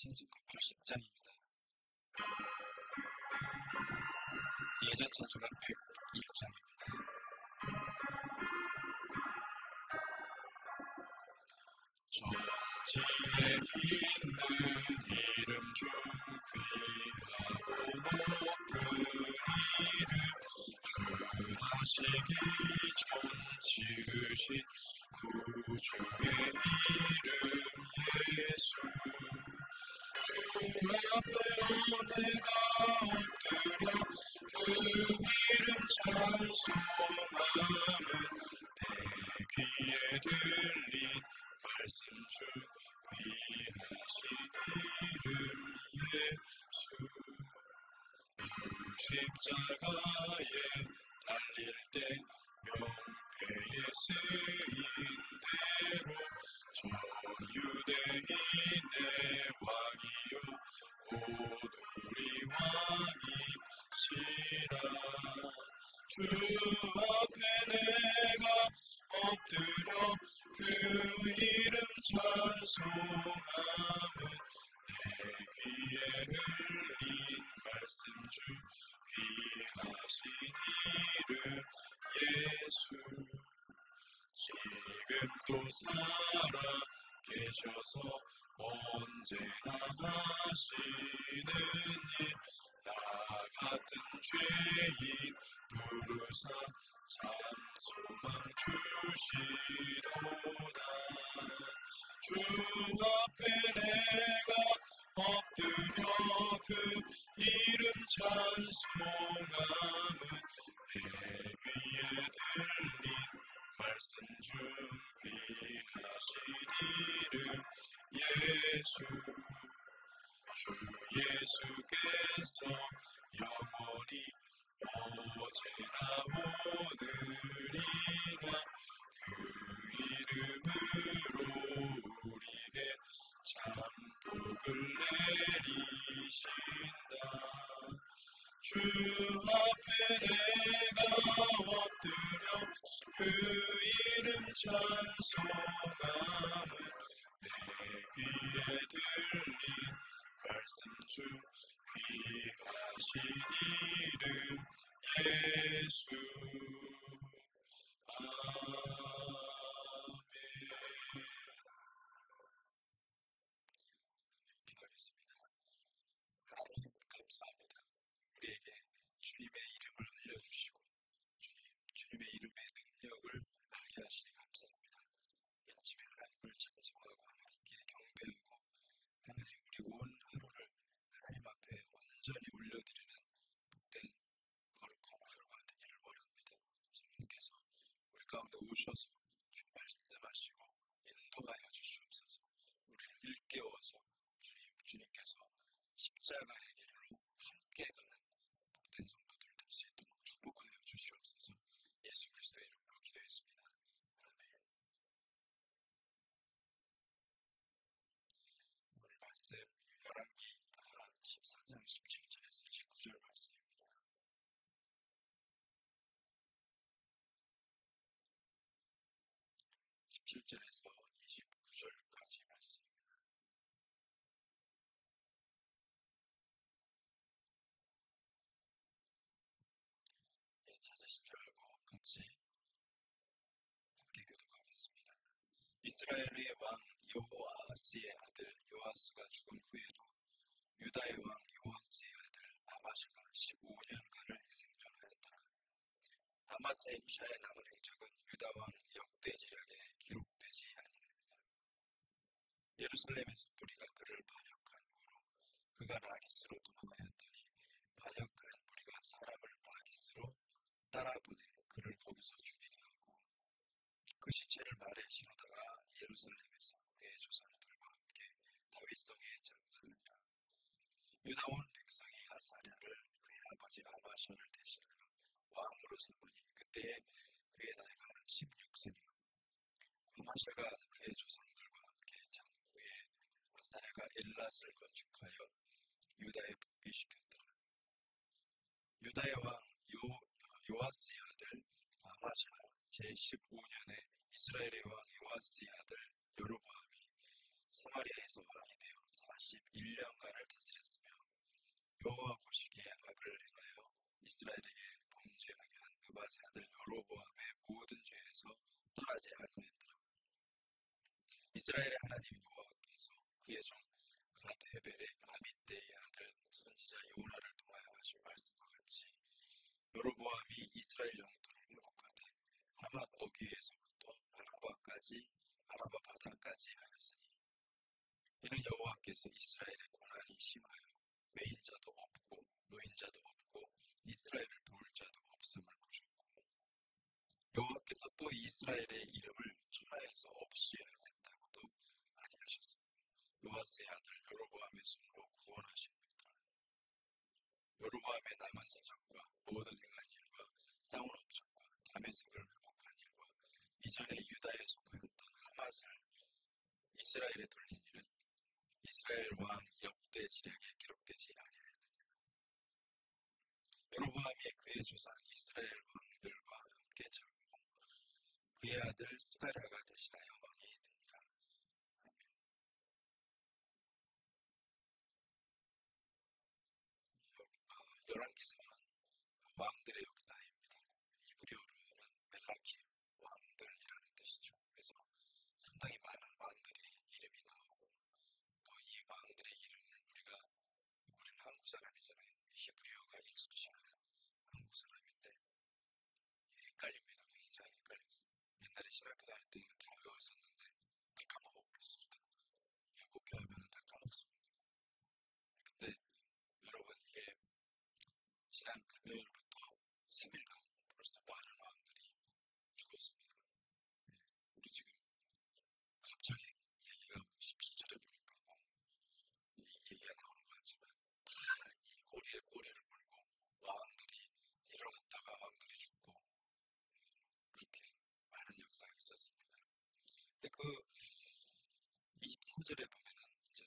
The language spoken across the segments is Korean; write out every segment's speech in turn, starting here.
찬송가 80장입니다. 예전 찬송가 101장입니다. 전지에 있는 이름 중 귀하고 높은 이름, 주 다시기 전 지으신 구주의 이름 예수. 주 앞에 내가 엎드려 그 이름 찬송함은 내 귀에 들린 말씀 중 귀하신 이름 예수. 주 십자가에 달릴 때 명패에 쓰인 대로 저 유대인의 왕이요 곧 우리 왕이시라. 주 앞에 내가 엎드려 그 이름 찬송함은 내 귀에 흘린 말씀 중 귀하신 이름 예수. 지금도 살아 계셔서 언제나 하시는 일, 나 같은 죄인 부르사 참 소망 주시도다. 주 앞에 내가 엎드려 그 이름 찬송함은 내 귀에 들린 말씀 중 귀하신 이름 예수. 주 예수께서 영원히 어제나 오늘이나 그 이름으로 우리에게 참 복을 내리신다. 주 앞에 내가 엎드려 그 이름 찬송함은 내 귀에 들린 말씀 중 귀하신 이름 예수. 아멘. 기도하겠습니다. 하나님 감사합니다. 우리에게 주님의 이름을 알려주시고 주님의 이름의 능력을 알게 하시니 감사합니다. 이 아침에 하나님을 찬송하고 하나님께 경배하고 하나님 우리 온 하루를 하나님 앞에 온전히 올려드리는 복된 거룩한 하루가 되기를 원합니다. 성령께서 우리 가운데 오셔서 주의 말씀하시고 인도하여 주시옵소서. 우리를 일깨워서 주님께서 십자가의 길로 함께 가는 복된 성도들 될 수 있도록 축복하여 주시옵소서. 예수 그리스도의 이름으로 기도했습니다. 아멘. 오늘 말씀 열왕기 14장 17절에서 19절 말씀입니다. (17절에서 29절까지) 말씀입니다. 찾으신 줄 알고 같이 함께 교독하겠습니다. 이스라엘의 왕 여호아하스의 아들 요아스가 죽은 후에도 유다의 왕 요아스의 아들 아마샤가 15년간을 생존하였더라. 아마샤의 남은 행적은 유다 왕 역대지략에 기록되지 아니하느냐. 예루살렘에서 무리가 그를 반역한 후로 그가 라기스로 도망하였더니 반역한 무리가 사람을 라기스로 따라보내 그를 거기서 죽이게 하고 그 시체를 말에 실어다가 예루살렘에서 그의 조상들과 함께 다윗성에 장사하니라. 유다 온 백성이 아사랴를 그의 아버지 아마샤를 대신하여 왕으로 삼으니 그때에 그의 나이가 16세라. 아마샤가 그의 조상들과 함께 잔 후에 아사랴가 엘랏을 건축하여 유다에 복귀시켰더라. 유다의 왕 요아스의 아들 아마샤 제15년에 이스라엘의 왕 요아스의 아들 여로보암이 사마리아 사마리아에서 왕이 되어 41년간을 다스렸으며 여호와 보시기에 악을 행하여 이스라엘에게 범죄하게 한 느밧의 아들 여로보암의 모든 죄에서 떠나지 아니하였더라. 이스라엘의 하나님 여호와께서 그의 종 갓헤벨의 아mit대의 아들 선지자 요나를 통하여 하신 말씀과 같이 여로보암이 이스라엘 영토를 회복하되 하맛 어귀에서부터 아라바 바다까지 하였으니 이는 여호와께서 이스라엘의 고난이 심하여 매인자도 없고 노인자도 없고 이스라엘을 도울 자도 없음을 보셨고 여호와께서 또 이스라엘의 이름을 천하에서 없이 하겠다고도 아니하셨으며 요아스의 아들 여로보암의 손으로 구원하시니라. 여로보암의 남은 사적과 모든 행한 일과 싸운 업적과 다메섹을 회복한 일과 이전에 유다에 속하였던 하맛을 이스라엘에 돌린 일은 이스라엘 왕 역대 지략에 기록되지 아니하였느냐. 여로보암이 그의 조상 이스라엘 왕들과 함께 자고 그의 아들 스가랴가 대신하여 왕이 되니라. 열왕기서는 왕들의 역사입니다. 히브리어로는 멜라킴, 왕들이라는 뜻이죠. 그래서 상당히 많은 왕들의 이름이 나오고 또 이 왕들의 이름을 우리는 한국 사람이잖아요. 히브리어가 익숙치 않은 한국 사람인데 헷갈립니다. 굉장히 헷갈렸어요. 옛날에 신학교 다닐 때는 다 외웠었는데 다 까먹어버렸습니다. 목회하면 다 까먹습니다. 근데 여러분 이게 지난 금요일부터 3일간 벌써 많은 왕들이 죽었습니다. 우리 지금 갑자기 얘기가 17절에 보니까 이 얘기가 나오는 것 같지만 다 이 꼬리에 꼬리를 물고 왕들이 일어났다가 왕들이 죽고 그렇게 많은 역사가 있었습니다. 근데 그 24절에 보면은 이제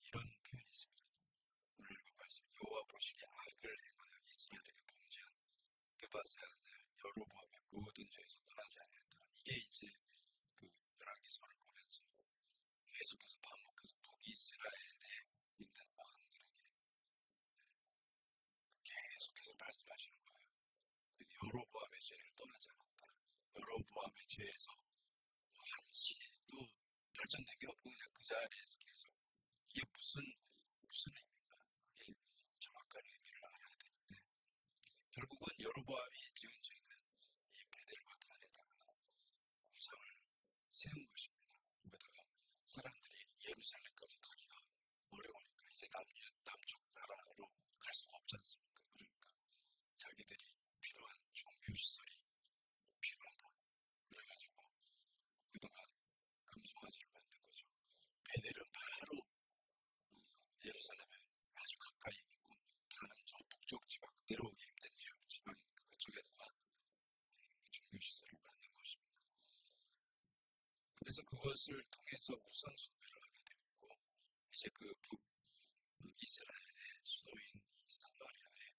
이런 표현이 있습니다. 오늘 읽은 말씀 여호와 보시기에 악을 행하여 이스라엘에게 범죄한 느밧의 아들 여로보암의 모든 죄에서 떠나지 아니하였더라. 이게 이제 열왕기서를 보면서 계속해서 반복해서 북이스라엘에 있는 왕들에게 계속해서 말씀하시는 거예요. 그래서 여로보암의 죄를 떠나지 않았다. 여로보암의 죄에서 한치도 발전된 게 없고 그냥 그 자리에서 계속 이게 무슨 의미입니까? 그게 정확한 의미를 알아야 되는데 결국은 여로보암이 지은 죄는 이 베델과 단에다가 우상을 세운 것입니다. 거기다가 사람들이 예루살렘까지 가기가 어려우니까 이제 남쪽 나라로 갈 수가 없지 않습니까? 그러니까 자기들이 필요한 종교시설이 필요하다. 그래가지고 거기다가 금송아지를 만든 거죠. 베델은 바로 예루살렘에 아주 가까이 있고 다는 저 북쪽 지방 내려오기 힘든 지방이니까 그쪽에다가 종교시설을 만든 것입니다. 그래서 그것을 통해서 우상 숭배를 하게 되었고 이제 이스라엘의 수도인 이 사마리아에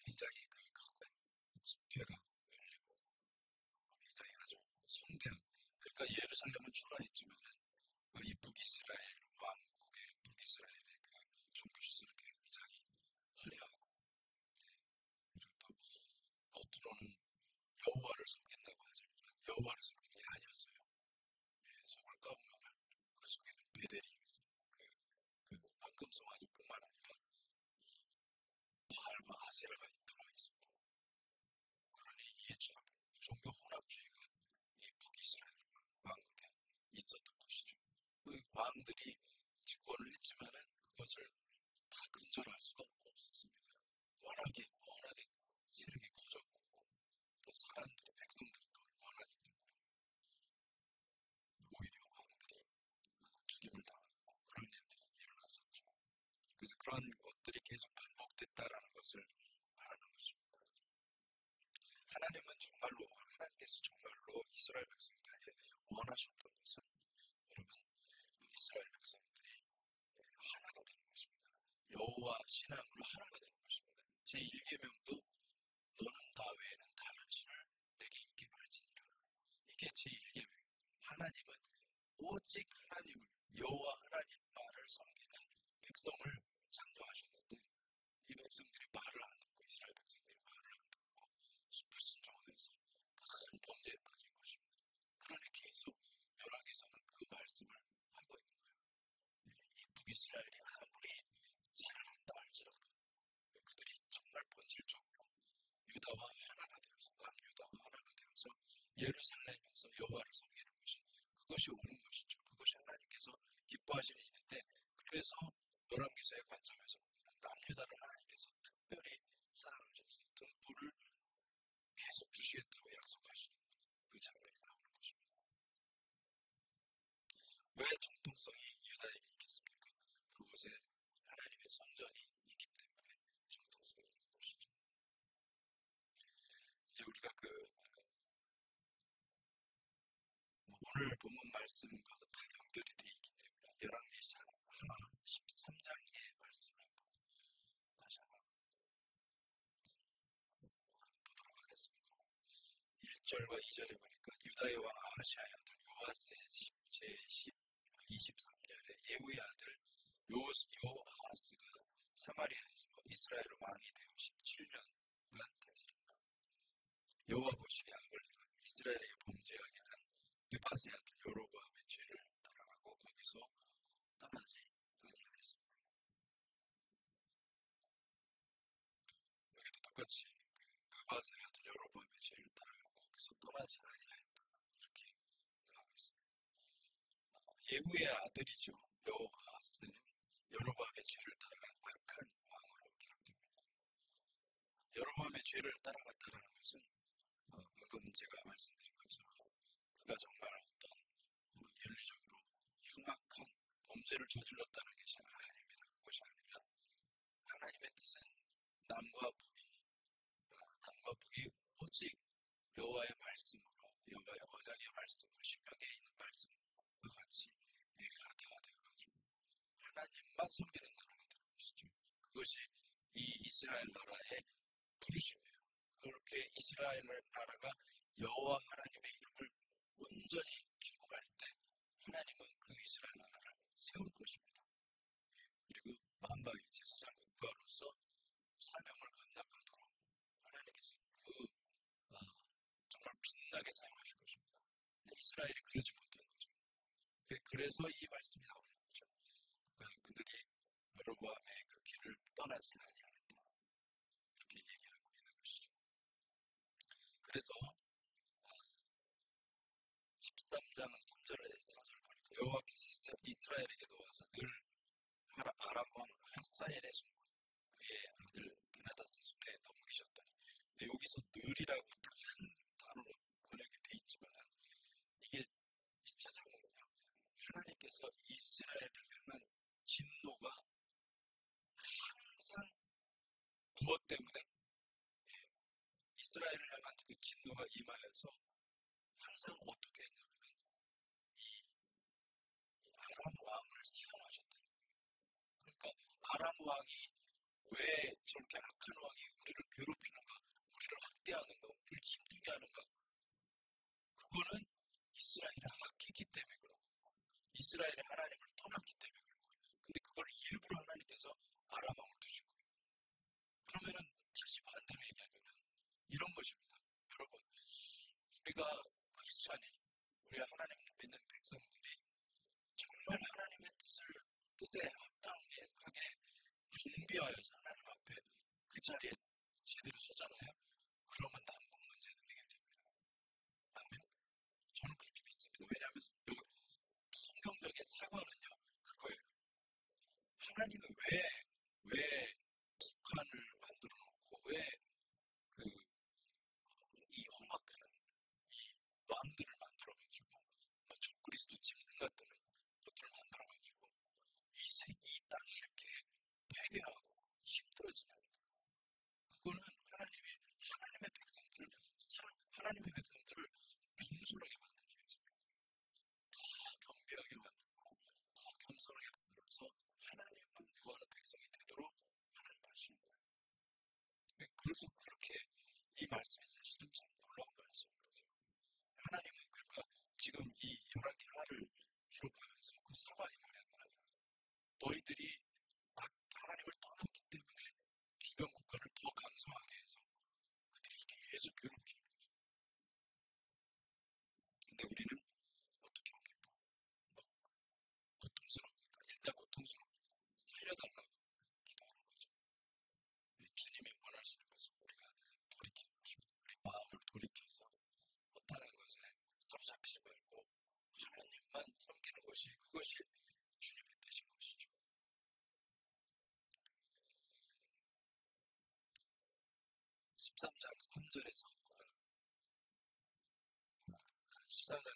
굉장히 큰 집회가 열리고 굉장히 아주 성대한 그러니까 예루살렘은 초라했지만은 이 북이스라엘 왕국의 북이스라엘의 종교시설이 굉장히 화려하고 그리고 또 겉으로는 여호와를 섬긴다고 하지만 여호와를 섬기는 게 아니었어요. 속을 까보면 그 속에는 베델이 있어요. 황금송아지뿐만 아니라 바알과 아세라가 들어있습니다. 그러니 이게 참 종교 혼합주의가 이 북이스라엘 왕국에 있었던 것이죠. 그 왕들이 집권을 했지만은 그것을 다 근절할 수가 없었습니다. 워낙에 세력이 커졌고 또 사람들이 백성들이 더 원하기 때문에 오히려 왕들이 죽임을 당하고 그런 일들이 일어났었죠. 그래서 그런 것들이 계속 반복됐다라는 것을 말하는 것입니다. 하나님께서 정말로 이스라엘 백성들에게 원하셨던 것은 여러분 이스라엘 백성들이 하나가 되는 것입니다. 여호와 신앙으로 하나가 되는 것입니다. 제1계명도 너는 나 외에는 다른 신을 내게 있게 말지니라. 이게 제1계명입니다. 하나 하나님은 오직 하나님을, 여호와 하나님만을 섬기는 백성을 창조하셨는데 이 백성들이 말을 안 듣고, 이스라엘 백성들이 말을 안 듣고 불순종하면서 큰 범죄에 빠진 것입니다. 그러니 계속 열왕기서는 그 말씀을 하고 있는 거예요. 이 북이스라엘이 아무리 잘한다 할지라도 그들이 정말 본질적으로 유다와 하나가 되어서, 남유다와 하나가 되어서 예루살렘에서 여호와를 섬기는 것이, 그것이 옳은 것이죠. 그것이 하나님께서 기뻐하시는 일인데, 그래서 열왕기서의 관점에서 보면 남유다를 하나님께서 특별히 사랑하셔서 등불을 계속 주시겠다고 약속하시는 그 장면이 나오는 것입니다. 왜 정통성이 유다에게 있겠습니까? 그곳에 하나님의 선전이 있기 때문에 정통성이 있는 것이죠. 이제 우리가 오늘 본문 말씀과도 다 연결이 되어 있기 때문에 열왕기하 13장의 말씀을 다시 한번 보도록 하겠습니다. 1절과 2절에 보니까 유다의 왕 아하시아의 아들 요아스의 제23년에 예후의 아들 요아스가 사마리아에서 이스라엘 왕이 되어 17년간 다스린다. 여호와 보시기에 악을 행하며 이스라엘에게 범죄하게 한 느바세 아들 여로보암의 죄를 따라가고 거기서 떠나지 아니하였습니다. 여기도 똑같이 느바세 아들 여로보암의 죄를 따라가고 거기서 떠나지 아니하였다, 이렇게 나오고 있습니다. 예후의 아들이죠. 여호아스는 여로보암의 죄를 따라간 악한 왕으로 기록됩니다. 여로보암의 죄를 따라갔다는 것은 방금 제가 말씀드린 것처럼 그가 정말 어떤 윤리적으로 흉악한 범죄를 저질렀다는 것이 아닙니다. 그것이 아니라 하나님의 뜻은 남과 북이 오직 여호와의 말씀으로, 여호와의 언약의 말씀으로, 신명기에 있는 말씀과 같이 가다가 되어가지고 하나님만 섬기는 나라가 되는 것이죠. 그것이 이 이스라엘 나라의 부르심이에요. 그렇게 이스라엘 나라가 여호와 하나님의 이름을 온전히 추구할 때 하나님은 그 이스라엘 나라를 세울 것입니다. 그리고 만방의 제사장 국가로서 사명을 감당하도록 하나님께서 정말 빛나게 사용하실 것입니다. 근데 이스라엘이 그러지 못한 거죠. 그래서 이 말씀이 나오는 거죠. 그들이 여로보암의 그 길을 떠나지 아니하였다, 이렇게 얘기하고 있는 것이죠. 그래서 13장 3절에 4절 보니까 여호와께서 이스라엘에게도 와서 늘 아람 왕 하사엘의 손, 그의 아들 베나닷의 손에 넘기셨더니, 여기서 늘이라고 딱 한 단어로 번역이 되어 있지만 이게 2차 장면은요, 하나님께서 이스라엘을 향한 진노가 항상 무엇 때문에 이스라엘을 향한 그 진노가 임하여서 항상 어떻게 했냐면 이 아람 왕을 사용하셨다는 거예요. 그러니까 아람 왕이 왜 저렇게 악한 왕이 우리를 괴롭히는가, 우리를 학대하는가, 우리를 힘들게 하는가, 그거는 이스라엘이 악했기 때문에 그런 거고, 이스라엘이 하나님을 떠났기 때문에 그런 거예요. 근데 그걸 일부러 하나님께서 아람 왕을 두신 거예요. 그러면은 다시 반대로 얘기하면은 이런 것입니다. 여러분, 우리가 크리스찬이, 우리 하나님 믿는 백성들이 정말 하나님의 뜻에 합당하게 준비하여서 하나님 앞에 그 자리에 제대로 서잖아요. 그러면 남북 문제는 해결됩니다. 아멘. 저는 그렇게 믿습니다. 왜냐하면 성경적인 사과는요, 그거예요. 하나님은 왜 북한을 만들어 놓고, 왜 이 험악한 이 왕들을 만들어가지고 너희들이 하나님을 떠났기 때문에 주변 국가를 더 강성하게 해서 그들이 계속 괴롭히는 거죠. 근데 우리는 어떻게 합니까? 고통스러우니까 일단 고통스러우니까 살려달라고 기도하는 거죠. 주님이 원하시는 것은 우리가 돌이키는 것입니다. 우리 마음을 돌이켜서 못하는 것에 사로잡히지 말고 하나님만 섬기는 것이 그것이 주님의 뜻인 것이죠. 13장 3절에서 13장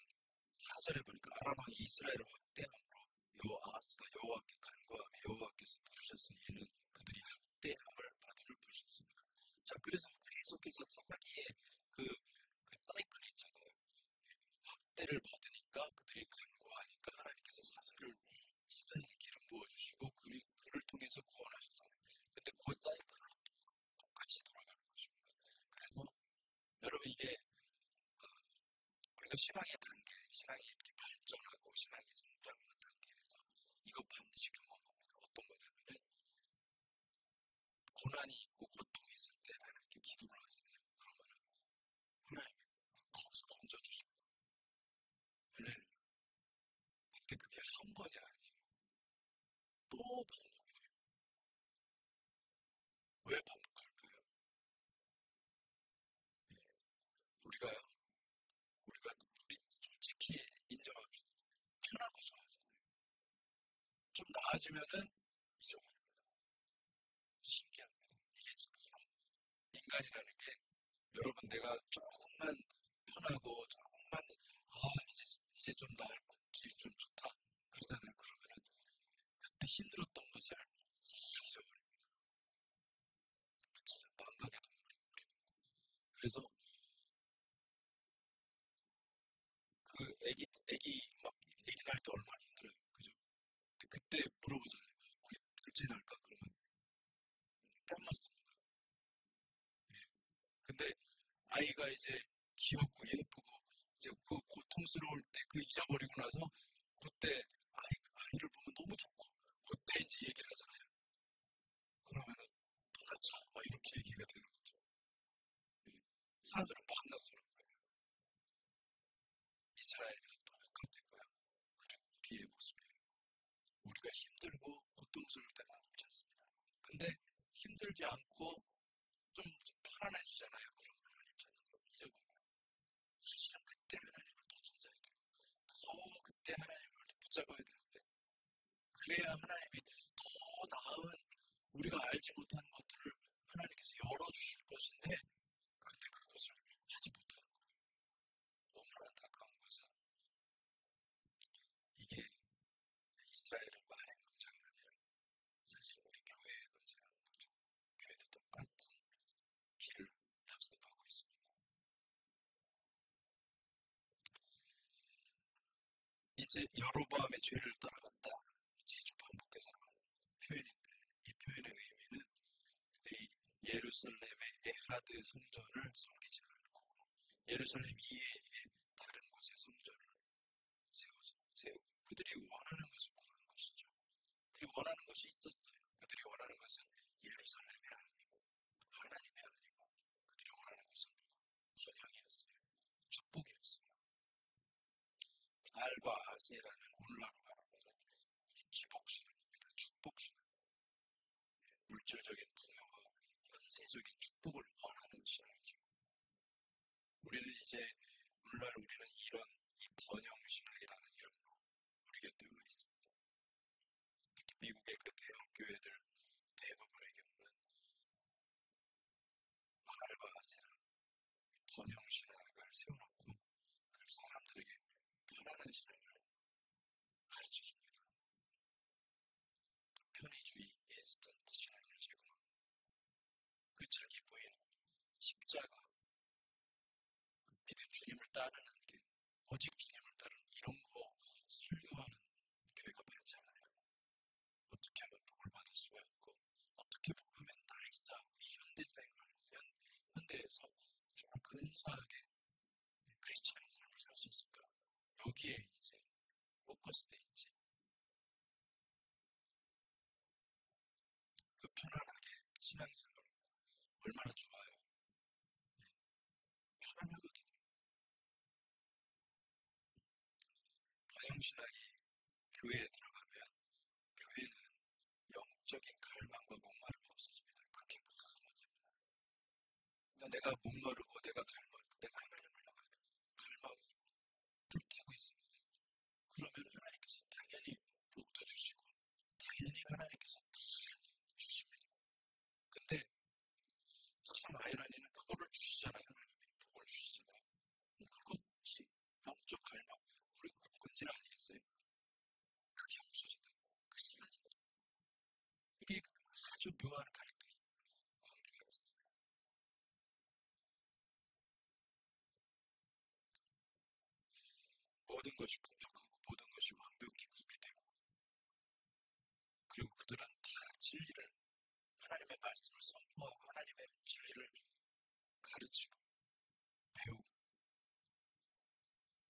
4절에 보니까 아람 왕이 이스라엘을 학대함으로 아하스가 여호와께 간구하며 여호와께서 들으셨으니 이는 그들이 학대함을 받음을 보셨습니다. 자, 그래서 계속해서 사사기의 그 사이클 있잖아요. 학대를 받으니까 그들이 간구하니까 하나님께서 사사에게 기름 부어주시고 그를 통해서 구원하셨잖아요. 근데 그 사이클로 똑같이 돌아가는 것입니다. 그래서 여러분 이게 우리가 신앙의 단계, 신앙이 이렇게 발전하고 신앙이 성장하는 단계에서 이거 반드시 경험합니다. 어떤 거냐면은 고난이 있고 고통이 있을 때 하나님께 기도를 하잖아요. 그러면은 하나님이 거기서 건져주십니다. 할렐루야. 근데 그게 한 번이 아니에요. 또 반복이 돼요. 왜 반복할까요? 우리가 솔직히 인정합시다. 편하고 좋아하잖아요. 좀 나아지면은 잊어버립니다. 신기합니다. 이게 참 인간이라는 게 여러분 내가 조금만 편하고 조금만 이제 좀 나을 것이 좀 좋다 그러잖아요. 그러면은 그때 힘들었던 것을 싹 잊어버립니다. 진짜 망각의 동물이에요. 그래서 그 애기 낳을 때 얼마나 힘들어요. 그죠? 근데 그때 물어보잖아요. 우리 둘째 낳을까? 그러면 뺨 맞습니다. 예. 근데 아이가 이제 귀엽고 예쁘고 이제 그 고통스러울 때 그 잊어버리고 나서 그때 아이를 보면 너무 좋고 그때 이제 얘기를 하잖아요. 그러면은 또 낳자 막 이렇게 얘기가 되는 거죠. 예. 사람들은 반갑스러운 거예요. 이스라엘에서 똑같은 거야. 그리고 우리의 모습이에요. 우리가 힘들고 고통스러울 때가 많습니다. 근데 힘들지 않고 좀 편안해지잖아요. 그럼 하나님 찾는 걸 잊어버려요. 사실은 그때 하나님을 더 찾아야 돼요. 더 그때 하나님을 붙잡아야 되는데 그래야 하나님이 더 나은 우리가 알지 못하는 것들을 하나님께서 열어주실 것인데 근데 그것을 하지 못하는 거예요. 너무나 안타까운 것은 이게 이스라엘의 만행 문제가 아니라 사실 우리 교회의 문제라는 거죠. 교회도 똑같은 길을 답습하고 있습니다. 이제 여로보암의 죄를 따라간다. 제주 반복해서 나오는 표현인데 이 표현의 의미는 그들이 예루살렘의 에하드 성전을 섬기지 않고 예루살렘 이외의 다른 곳에 성전을 세우고 그들이 원하는 것을 구하는 것이죠. 그리고 원하는 것이 있었어요. 그들이 원하는 것은 예루살렘이 아니고 하나님이 아니고 그들이 원하는 것은 번영이었어요. 축복이었어요. 달과 아세라는 오늘날로 말하면 기복신앙입니다. 축복신앙. 물질적인 부여와 현세적인 축복을 원하는 신앙이죠. 우리는 이제 오늘날 우리는 이런 이 번영신앙이라는 이름으로 우리 곁에 와 있습니다. 특히 미국의 그 대형 교회들 대부분의 경우는 바알과 아세라 번영신앙을 세워놓고 그 사람들에게 편안한 신앙을 가르쳐줍니다. 편의주의 인스턴트 신앙을 제공하고 그 자기 부인 십자가 믿은 주님을 따르는 게 오직 주님을 따르는 이런 거 설교하는 교회가 많지 않아요. 어떻게 하면 복을 받을 수가 있고 어떻게 하면 나이스하고 이 현대에서 좀 근사하게 크리스찬의 삶을 살 수 있을까? 여기에 이제 포커스돼 있지. 신앙생활 얼마나 좋아요. 편안하거든요. 번영신학이 교회에 들어가면 교회는 영적인 갈망과 목마름이 없어집니다. 그게 큰 문제입니다. 그러니까 내가 목마르고 내가 하나님을 향한 갈망이 불타고 있습니다. 그러면 하나님께서 당연히 복도 주시고 당연히 하나님께서 다 주십니다. 근데 참 아이러니는 그거를 주시잖아요. 하나님이 복을 주시잖아요. 그것이 영적 갈망, 우리 그 본질 아니겠어요? 그게 없어진다. 그게 사라진다. 이게 아주 묘한 관계가 있어요. 모든 것이 풍족하고 모든 것이 완벽히 구비되고 그리고 그들은 다 진리를 하나님의 말씀을 선포하고 하나님의 진리를 가르치고 배우고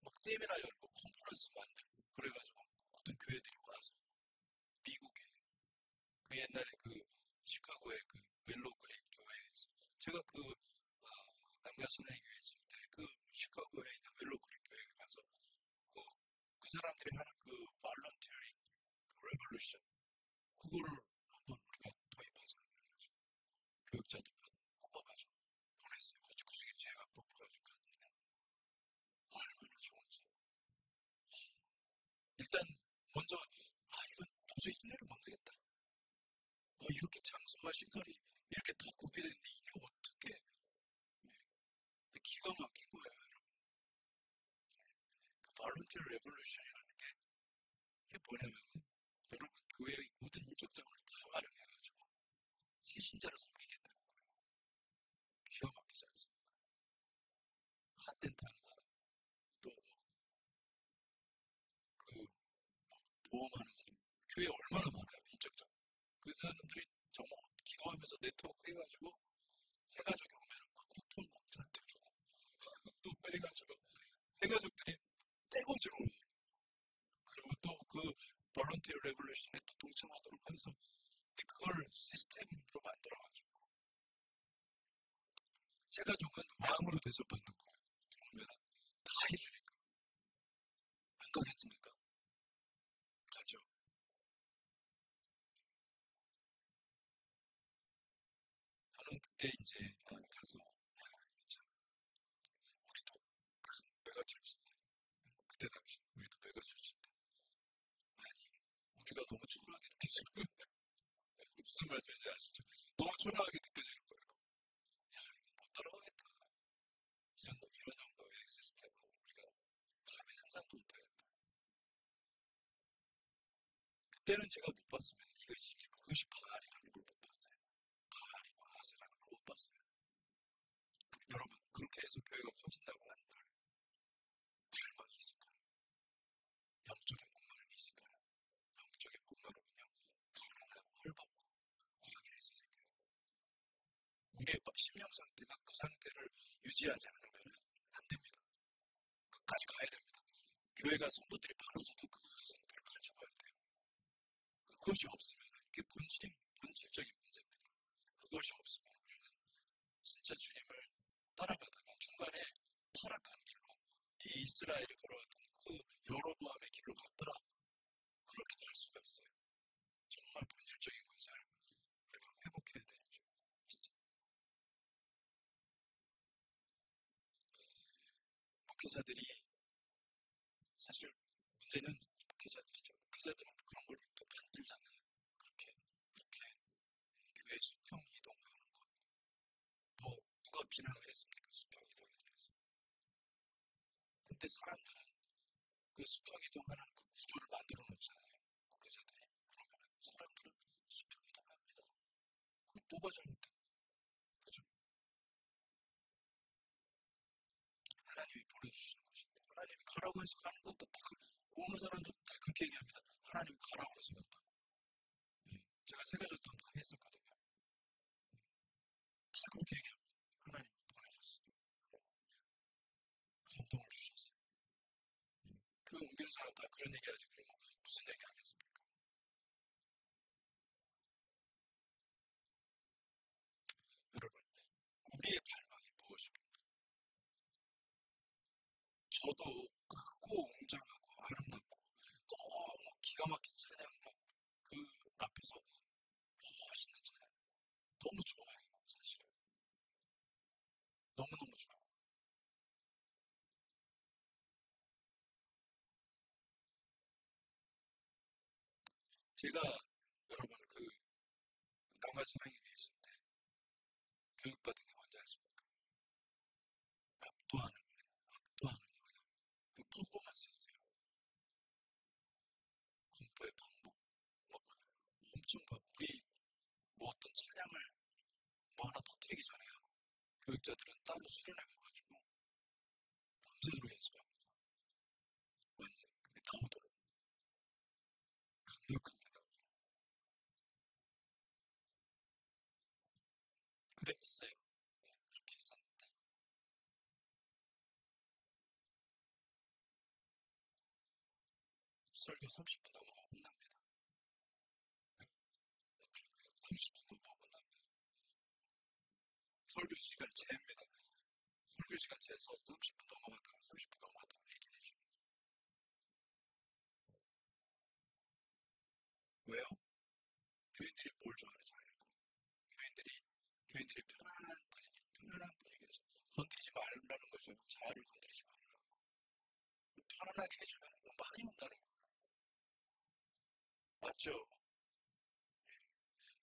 막 세미나 열고 컨퍼런스 만들고 그래가지고 모든 교회들이 와서 미국에 그 옛날에 그 시카고의 그 멜로 그레이 교회에서 제가 그 남가 선행교회 있을 때 그 시카고에 있는 멜로 그레이 교회에 가서 그 사람들이 하는 그 발런티어링 레볼루션 그거를 한번 우리가 도입하자 그래가지고 교육자들 뽑아가지고 보냈어요. 그 중에 제가 뽑아가지고 갔는데 얼마나 좋은지 일단 먼저 이건 도저히 승리를 못 내겠다. 이렇게 장소와 시설이 이렇게 다 구비되는데 이게 어떻게 기가 막힌 거예요, 여러분. 그 발런티어 레볼루션이라는 게 이게 뭐냐면 여러분 교회의 모든 인적장을 다 활용해가지고 새신자를 섬기겠다는 거예요. 기가 막히지 않습니까? 핫센터 하는 사람 또 보험하는 사람 교회에 얼마나 많아요, 인적장. 그 사람들이 정말 기도하면서 네트워크 해가지고 새가족이 오면 막 쿠폰 막 잔뜩 주고 해가지고 새가족들이 떼고 들어오죠. 그리고 또 그 볼런티어 레볼루션에 또 동참하도록 해서 그걸 시스템으로 만들어가지고 새가족은 왕으로 대접받는 거예요. 들어오면 다 해주니까 안 가겠습니까? 가죠. 저는 그때 이제 가서 우리도 큰 메가철치 때 그때 당시 우리도 메가철치 때 우리가 너무 초라하게 느껴지는 거예요. 무슨 말씀인지 아시죠? 너무 초라하게 느껴지는 거예요. 이거 못 따라가겠다. 이런 정도의 시스템으로 우리가 감히 상상도 못하겠다. 그때는 제가 못 봤으면 그것이 바알이라는 걸 못 봤어요. 바알이고 아세라는 걸 못 봤어요. 여러분 그렇게 해서 교회가 커진다고 한들 갈망이 있을까요? 영적인 목마름이 있을까요? 영적인 목마름은요 가난하고 헐벗고 광야에서 생겨요. 우리의 심령 상태가 그 상태를 유지하지 않으면 안 됩니다. 끝까지 가야 됩니다. 교회가 성도들이 많아져도 그 상태를 가지고 가야 돼요. 그것이 없으면 이게 본질적인 문제입니다. 그것이 없으면 우리는 진짜 주님을 따라가다가 중간에 타락한 길로 이 이스라엘이 걸어왔던 그 여로보암의 길로 갔더라. 그렇게 갈 수가 있어요. 정말 본질적인 것을 우리가 회복해야 되는 점 있습니다. 목회자들이 사실 문제는 목회자들이죠. 목회자들은 그런 걸 또 만들잖아요. 그렇게 교회 수평 이동하는 것. 누가 비난을 했습니까? 수평 이동에 대해서. 근데 사람들은 그 수평 이동하는 그 구조를 만들어 놓잖아요. 목회자들이. 그러면 사람들은 수평 이동합니다. 그게 뭐가 잘못된 거예요? 그죠? 하나님이 보내주시는 것인데 하나님이 가라고 해서 가는 것도 다 오는 사람도 다 그렇게 얘기합니다. 하나님이 가라고 해서 갔다. 제가 세가졌던 거 했었거든요. 다 그렇게 얘기합니다. 하나님이 보내셨어요. 감동을 주셨어요. 교회 옮기는 사람 다 그런 얘기하지 그러면 무슨 얘기 하겠습니까? 제가 여러분 남과 사랑에 계실 때 교육받은 게 뭔지 아십니까? 압도하는 거예요. 압도하는 거예요. 그 퍼포먼스였어요. 공부의 반복. 뭐 엄청 우리 뭐 어떤 찬양을 뭐 하나 터뜨리기 전에요. 교육자들은 따로 수련회 가가지고 밤새도록 연습합니다. 완전 그게 나오도록 강력합니다. 그랬었어요. 그렇게 했었는데 설교 30분 넘어가 혼납니다. 30분 넘어가 혼납니다. 설교 시간 잽니다. 설교 시간 재서 30분 넘어갔다가 30분 넘어갔다가 얘기해 주시면 왜요? 교인들이 뭘 좋아하는지 알고 교인들이 편안한 분위기에서 건드리지 말라는 거죠. 자아를 건드리지 말라고. 편안하게 해주면 많이 온다는 거예요. 맞죠?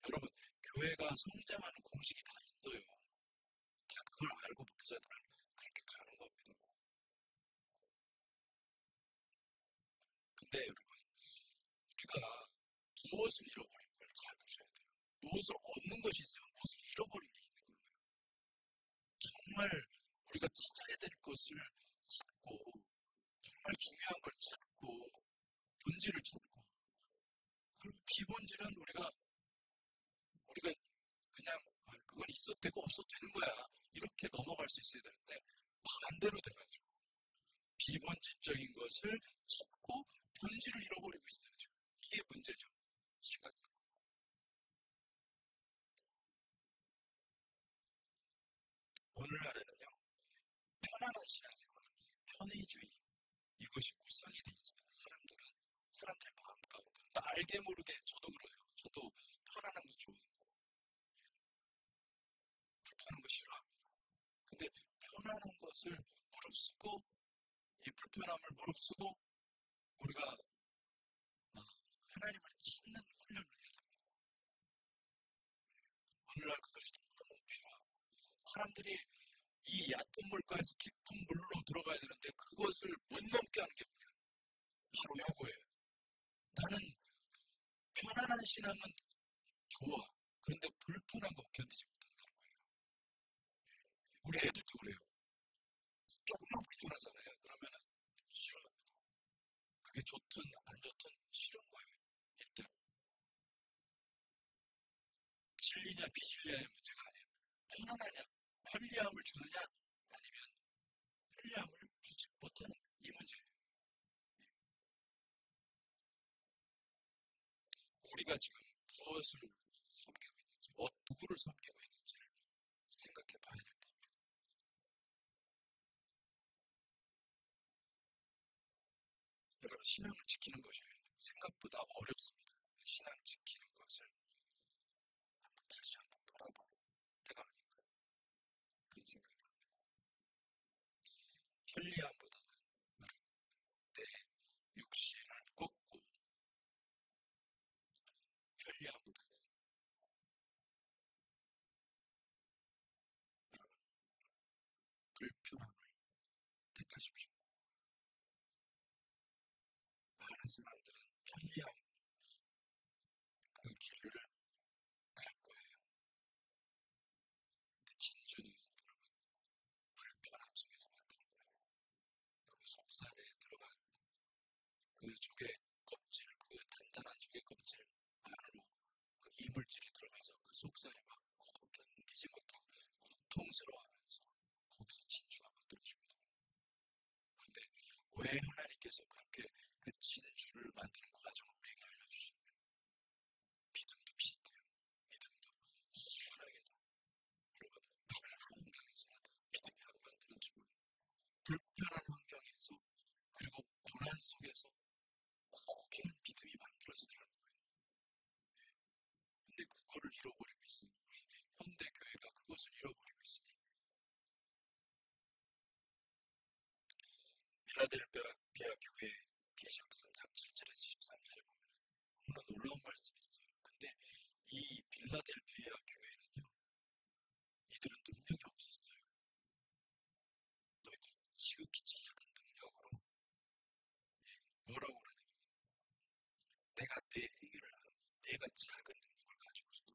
여러분, 교회가 성장하는 공식이 다 있어요. 다 그걸 알고 목회자들은 그렇게 가는 겁니다. 근데 여러분, 우리가 무엇을 잃어버린 걸 잘 보셔야 돼요. 무엇을 얻는 것이 있으면 무엇을 잃어버린 게 있는 거예요. 정말 우리가 찾아야 될 것을 찾고 정말 중요한 걸 찾고 본질을 찾고 그리고 비본질은 우리가 그냥 그건 있어도 되고 없어도 되는 거야 이렇게 넘어갈 수 있어야 되는데 반대로 돼가지고 비본질적인 것을 찾고 본질을 잃어버리고 있어요. 이게 문제죠. 시각이. 오늘날에는요 편안한 신앙생활, 편의주의 이것이 구성이 돼 있습니다. 사람들의 마음 가운데 알게 모르게 저도 그래요. 저도 편안한 거 좋아해요. 불편한 거 싫어합니다. 근데 편안한 것을 무릅쓰고 이 불편함을 무릅쓰고 우리가 하나님을 찾는 훈련을 해야 됩니다. 오늘날 그것이 너무 필요하고 사람들이 이 얕은 물가에서 깊은 물로 들어가야 되는데 그것을 못 넘게 하는 게 뭐냐? 바로 요거예요. 나는 편안한 신앙은 좋아. 그런데 불편한 거 견디지 못한다는 거예요. 우리 애들도 그래요. 조금만 불편하잖아요. 그러면은 싫어합니다. 그게 좋든 안 좋든 싫은 거예요. 일단 진리냐 비진리냐의 문제가 아니에요. 편안하냐 편리함을 주느냐 아니면 편리함을 주지 못하는 이 문제예요. 우리가 지금 무엇을 섬기고 있는지 누구를 섬기고 있는지를 생각해 봐야 된다. 여러분 신앙을 지키는 것이 생각보다 어렵습니다. 신앙 지키는 것을 다시 한번 돌아볼 때가 아닌가 그런 생각이 듭니다. 편리함보다는 내 육신을 꺾고 편리함보다는 불편함을 택하십시오. 많은 사람들은 편리함 그 길을 갈 거예요. 근데 진주는 여러분 불편함 속에서 만드는 거예요. 그 속살에 들어간 그 쪽에 껍질, 그 단단한 쪽의 껍질 안으로 그 이물질이 들어가서 그 속살이 막 견디지 못하고 고통스러워하면서 거기서 진주가 만들어지거든요. 근데 왜 하나님께서 그렇게 그 진주를 만드는 과정을 우리에게 알려주시나요? 믿음도 비슷해요. 믿음도 희한하게도 여러분 편안한 환경에서는 믿음이 안 만들어지고요. 불편한 환경에서 그리고 고난 속에서 거기는 믿음이 만들어지더라는 거예요. 근데 그거를 잃어버리고 있어요. 우리 현대교회가 그것을 잃어버리고 있으니 필라델피아 교회 계시록 3장 7절에서 13절에 보면 너무나 놀라운 말씀이 빌라델피아 교회는요, 이들은 능력이 없었어요. 너희들 지극히 작은 능력으로, 뭐라고 그러냐면, 내가 내 행위를 하는, 내가 작은 능력을 가지고서도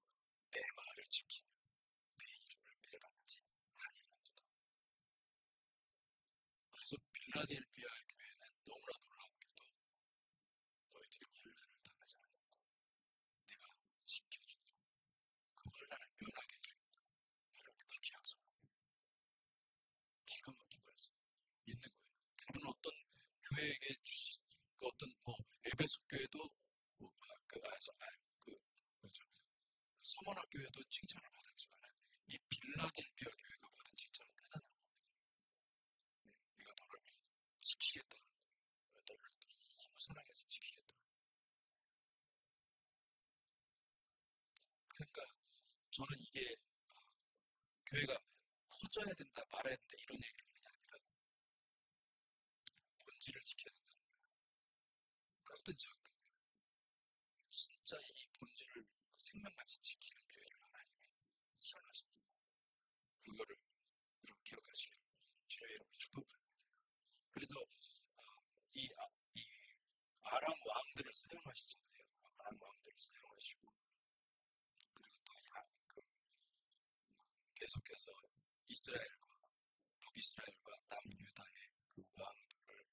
내 말을 지키며 내 이름을 매받지 아니하리라. 그래서 빌라델피아 교회는 너무나 놀랍게도 너희들이 환난을 당하지 않았다. 내가 지켜준다. 그 환난을 면하게 해주겠다. 하나님 그렇게 약속합니다. 기가 막힌 말씀 있는 거예요. 다른 어떤 교회에게 주신 그 어떤 에베소 교회도 서머나 교회도 칭찬을 받았지만 이 빌라델피아 교회가 받은 칭찬은 대단한 겁니다. 내가 너를 지키겠다. 너를 너무 사랑해서 지키겠다. 그러니까 저는 이게 교회가 커져야 된다, 말아야 된다 이런 얘기를 하는 게 아니라 본질을 지켜야 된다는 거예요. 크든 작든 진짜 이 본질을 생명같이 지키는 교회를 하나님이 사랑하신다. 그거를 여러분 기억하시기를 주의 이름으로 축복합니다. 그래서 이 아람 왕들을 사용하시잖아요. 아람 왕들을 사용하시고 그리고 또 계속해서 이스라엘과 북이스라엘과 남유다의 그 왕들을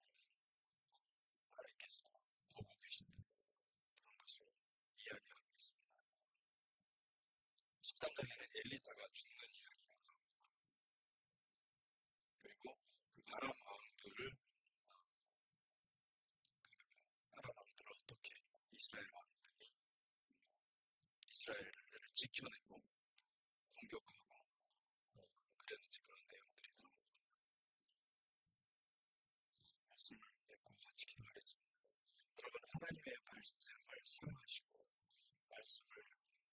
하나님께서 보고 계신다. 그런 것을 이야기하고 있습니다. 13장에는 엘리사가 죽는 이야기가 나옵니다. 그리고 그 아람 왕들을 어떻게 이스라엘 왕들이 이스라엘을 지켜내고 공격하고 그랬는지 그런 내용들이 나옵니다. 말씀을 맺고 같이 기도하겠습니다. 여러분 하나님의 말씀을 사용하시고 말씀을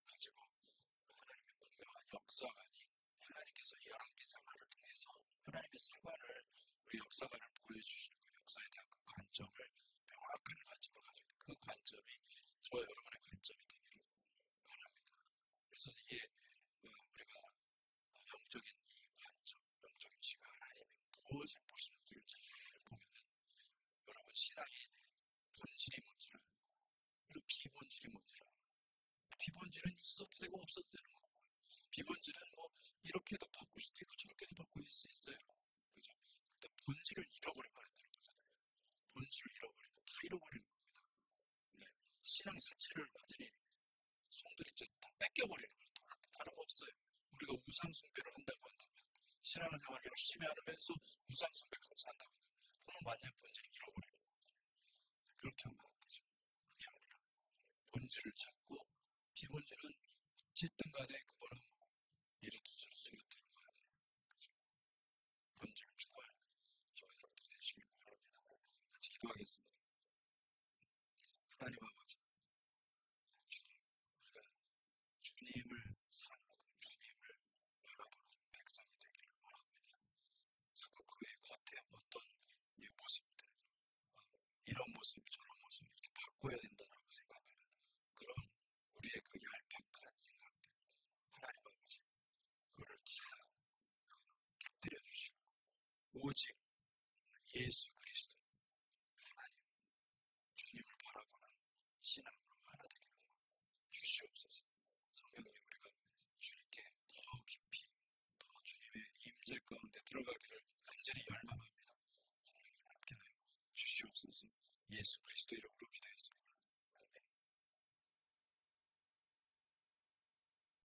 가지고 하나님의 분명한 역사관이 하나님께서 열왕기 사관을 통해서 하나님의 사관을 우리 역사관을 보여주시는 그 역사에 대한 그 관점을 명확한 관점을 가지고 있는 그 관점이 저와 여러분의 관점이 되기를 바랍니다. 그래서 이게 우리가 영적인 이 관점, 영적인 시각 하나님이 무엇을 보시는지를 잘 보면 여러분 신앙의 본질이 뭔지를 그리고 비본질이 뭔지를 비본질은 있어도 되고 없어도 되는 거고 비본질은 이렇게도 바꿀 수도 있고 저렇게도 바꿀 수 있어요. 그죠? 근데 본질을 잃어버리면 안 되는 거잖아요. 본질을 잃어버리면 다 잃어버리는 겁니다. 네. 신앙 자체를 완전히 성들이 다 뺏겨버리는 거예요. 다름없어요. 우리가 우상숭배를 한다고 한다면 신앙생활을 열심히 하면서 우상숭배 같이 한다고 한다면 그건 완전히 본질을 잃어버리는 거예요. 그렇게 하면 안 되죠. 그게 아니라 본질을 찾고 비본질은 어쨌든 간에 그거는 예를 들어서 수요들을 가야 돼요. 그죠? 본질을 추구하는 저와 여러분들 되시길 바랍니다. 같이 기도하겠습니다. 하나님 아버지 주님, 우리가 주님을 사랑하고 주님을 바라보는 백성이 되기를 바랍니다. 자꾸 그의 겉에 어떤 이 모습들 이런 모습 저런 모습 이렇게 바꿔야 된다라고 생각하는 그런 우리의 그 얄팍한 생각들 하나님 아버지 그거를 다 깨뜨려 주시고 오직 예수